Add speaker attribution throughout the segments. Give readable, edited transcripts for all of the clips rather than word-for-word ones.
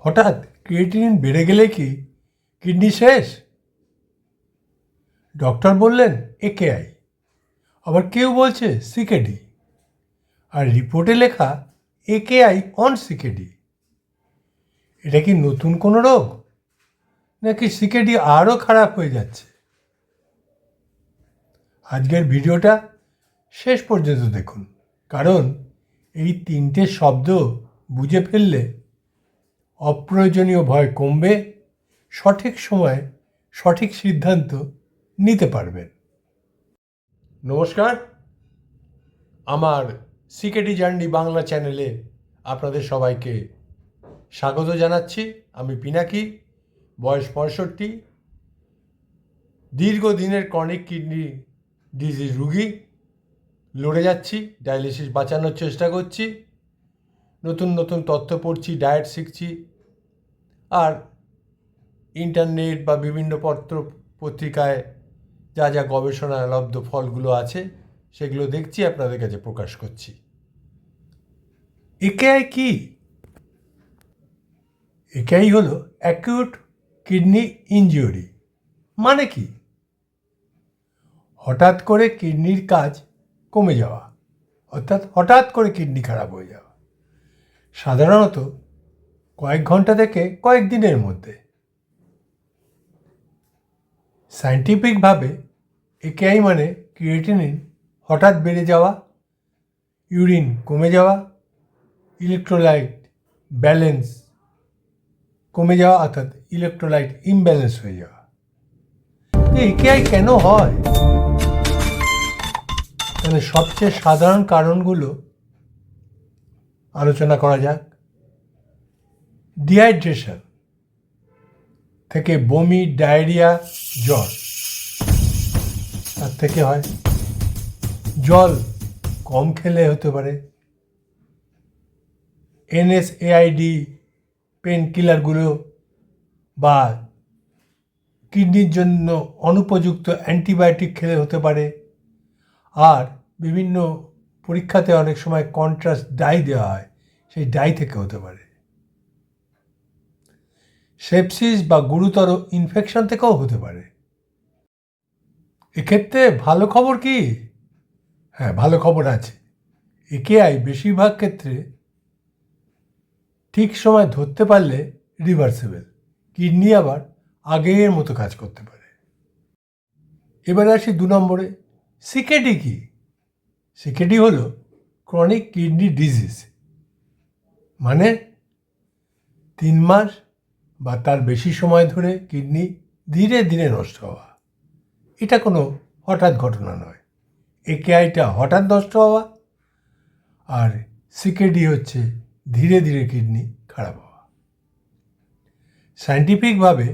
Speaker 1: হঠাৎ ক্রিয়েটিনিন বেড়ে গেলে কি কিডনি শেষ? ডক্টর বললেন একেআই, আবার কেউ বলছে সিকেডি, আর রিপোর্টে লেখা একেআই অন সিকেডি। এটা কি নতুন কোনো রোগ, নাকি সিকেডি আরও খারাপ হয়ে যাচ্ছে? আজকের ভিডিওটা শেষ পর্যন্ত দেখুন, কারণ এই তিনটে শব্দ বুঝে ফেললে অপ্রয়োজনীয় ভয় কমবে, সঠিক সময়ে সঠিক সিদ্ধান্ত নিতে পারবেন। নমস্কার, আমার সিকেডি জার্নি বাংলা চ্যানেলে আপনাদের সবাইকে স্বাগত জানাচ্ছি। আমি পিনাকি, বয়স 65, দীর্ঘদিনের ক্রনিক কিডনি ডিজিজ রুগী। লড়ে যাচ্ছি, ডায়ালিসিস বাঁচানোর চেষ্টা করছি, নতুন নতুন তথ্য পড়ছি, ডায়েট শিখছি, আর ইন্টারনেট বা বিভিন্ন পত্র পত্রিকায় যা যা গবেষণালব্ধ ফলগুলো আছে সেগুলো দেখছি, আপনাদের কাছে প্রকাশ করছি। একেআই কি? একেআই হলো অ্যাকিউট কিডনি ইনজিউরি। মানে কি? হঠাৎ করে কিডনির কাজ কমে যাওয়া, অর্থাৎ হঠাৎ করে কিডনি খারাপ হয়ে যাওয়া, সাধারণত কয়েক ঘন্টা থেকে কয়েক দিনের মধ্যে। সায়েন্টিফিকভাবে একেআই মানে ক্রিয়েটিনিন হঠাৎ বেড়ে যাওয়া, ইউরিন কমে যাওয়া, ইলেকট্রোলাইট ব্যালেন্স কমে যাওয়া, অর্থাৎ ইলেকট্রোলাইট ইমব্যালেন্স হয়ে যাওয়া। একেআই কেন হয়? তাহলে সবচেয়ে সাধারণ কারণগুলো আলোচনা করা যাক। ডিহাইড্রেশন থেকে বমি, ডায়রিয়া, জ্বর, তার থেকে হয়। জল কম খেলে হতে পারে। এনএসএআইডি পেন কিলারগুলো বা কিডনির জন্য অনুপযুক্ত অ্যান্টিবায়োটিক খেলে হতে পারে। আর বিভিন্ন পরীক্ষাতে অনেক সময় কন্ট্রাস্ট ডাই দেওয়া হয়, সেই ডাই থেকে হতে পারে। সেপসিস বা গুরুতর ইনফেকশন থেকেও হতে পারে। এক্ষেত্রে ভালো খবর কি? হ্যাঁ, ভালো খবর আছে। একেআই বেশিরভাগ ক্ষেত্রে ঠিক সময় ধরতে পারলে রিভার্সেবল, কিডনি আবার আগের মতো কাজ করতে পারে। এবারে আসি 2 নম্বরে, সিকেডি কি? সিকেডি হলো ক্রনিক কিডনি ডিজিজ, মানে 3 মাস বা তার বেশি সময় ধরে কিডনি ধীরে ধীরে নষ্ট হওয়া। এটা কোনো হঠাৎ ঘটনা নয়। একেআইটা হঠাৎ নষ্ট হওয়া, আর সিকেডি হচ্ছে ধীরে ধীরে কিডনি খারাপ হওয়া। সায়েন্টিফিকভাবে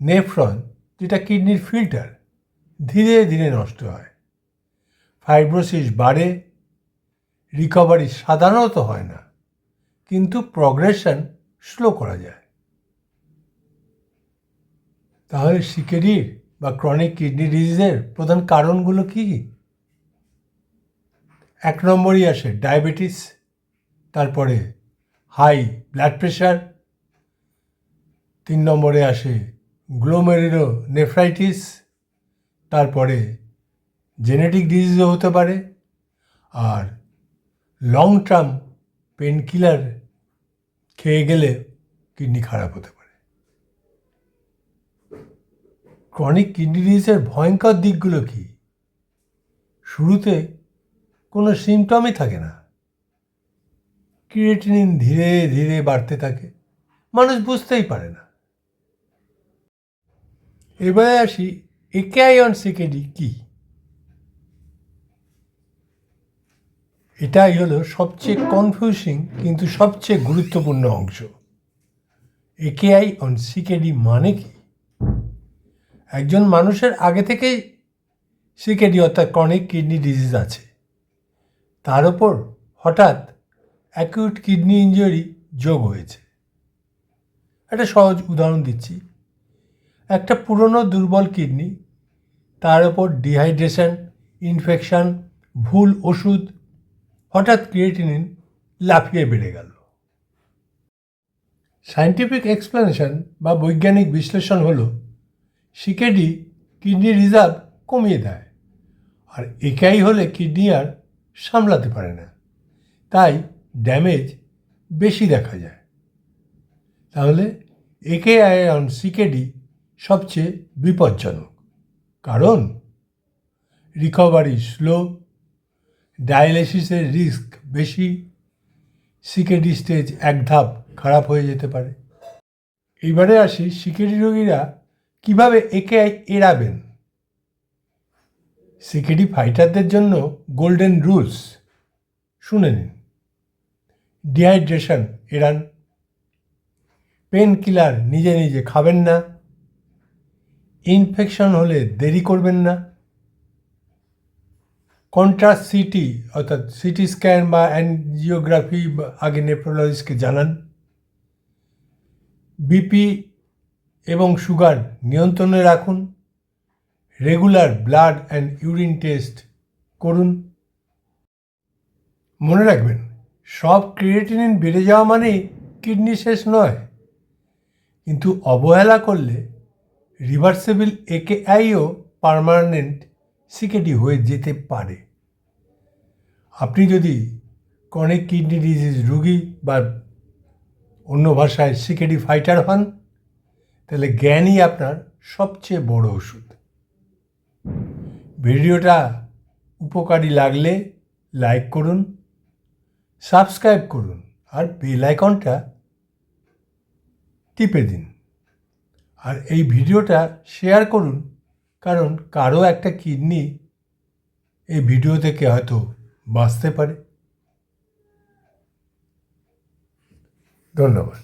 Speaker 1: নেফ্রন, যেটা কিডনির ফিল্টার, ধীরে ধীরে নষ্ট হয়, ফাইব্রোসিস বাড়ে, রিকভারি সাধারণত হয় না, কিন্তু প্রগ্রেশন স্লো করা যায়। তাহলে সিকেডির বা ক্রনিক কিডনি ডিজিজের প্রধান কারণগুলো কী কী? 1 নম্বরই আসে ডায়াবেটিস, তারপরে হাই ব্লাড প্রেশার, 3 নম্বরে আসে গ্লোমেরুলোনেফ্রাইটিস, তারপরে জেনেটিক ডিজিজও হতে পারে, আর লং টার্ম পেন কিলার খেয়ে গেলে কিডনি খারাপ হতে পারে। ক্রনিক কিডনি ডিজিজের ভয়ঙ্কর দিকগুলো কি? শুরুতে কোনো সিমটমই থাকে না, ক্রিয়েটিনিন ধীরে ধীরে বাড়তে থাকে, মানুষ বুঝতেই পারে না। এবারে আসি একেআই অন সিকেডি কি? এটাই হলো সবচেয়ে কনফিউজিং কিন্তু সবচেয়ে গুরুত্বপূর্ণ অংশ। একেআই অন সিকেডি মানে কি? একজন মানুষের আগে থেকেই সিকেডি অর্থাৎ ক্রনিক কিডনি ডিজিজ আছে, তার ওপর হঠাৎ অ্যাকিউট কিডনি ইনজুরি যোগ হয়েছে। একটা সহজ উদাহরণ দিচ্ছি। একটা পুরনো দুর্বল কিডনি, তার ওপর ডিহাইড্রেশন, ইনফেকশন, ভুল ওষুধ, হঠাৎ ক্রিয়েটিনিন লাফিয়ে বেড়ে গেল। সায়েন্টিফিক এক্সপ্লেনেশন বা বৈজ্ঞানিক বিশ্লেষণ হলো সিকেডি কিডনি রিজার্ভ কমিয়ে দেয়, আর একাই হলে কিডনি আর সামলাতে পারে না, তাই ড্যামেজ বেশি দেখা যায়। তাহলে একেআই অন সিকেডি সবচেয়ে বিপজ্জনক, কারণ রিকভারি স্লো, ডায়ালিসিসের রিস্ক বেশি, সিকেডি স্টেজ এক ধাপ খারাপ হয়ে যেতে পারে। এইবারে আসি সিকেডি রোগীরা কীভাবে একেআই এড়াবেন। সিকেডি ফাইটারদের জন্য গোল্ডেন রুলস শুনে নিন। ডিহাইড্রেশন এড়ান, পেন কিলার নিজে নিজে খাবেন না, ইনফেকশন হলে দেরি করবেন না, কন্ট্রাস্ট সিটি অর্থাৎ সিটি স্ক্যান বা অ্যানজিওগ্রাফি আগে নেফ্রোলজিস্টকে জানান, বিপি এবং সুগার নিয়ন্ত্রণে রাখুন, regular blood and urine test করুন। মনে রাখবেন, সব ক্রিয়েটিনিন বেড়ে যাওয়া মানে কিডনি শেষ নয়, কিন্তু অবহেলা করলে রিভার্সেবল একেআইও পার্মানেন্ট সিকেডি হয়ে যেতে পারে। আপনি যদি ক্রনিক কিডনি ডিজিজ রোগী বা অন্য ভাষায় সিকেডি ফাইটার হন, তাহলে জ্ঞানই আপনার সবচেয়ে বড় ওষুধ। ভিডিওটা উপকারী লাগলে লাইক করুন, সাবস্ক্রাইব করুন আর বেল আইকনটা টিপে দিন। আর এই ভিডিওটা শেয়ার করুন, কারণ কারো একটা কিডনি এই ভিডিও থেকে হয়তো বাঁচতে পারে। ধন্যবাদ।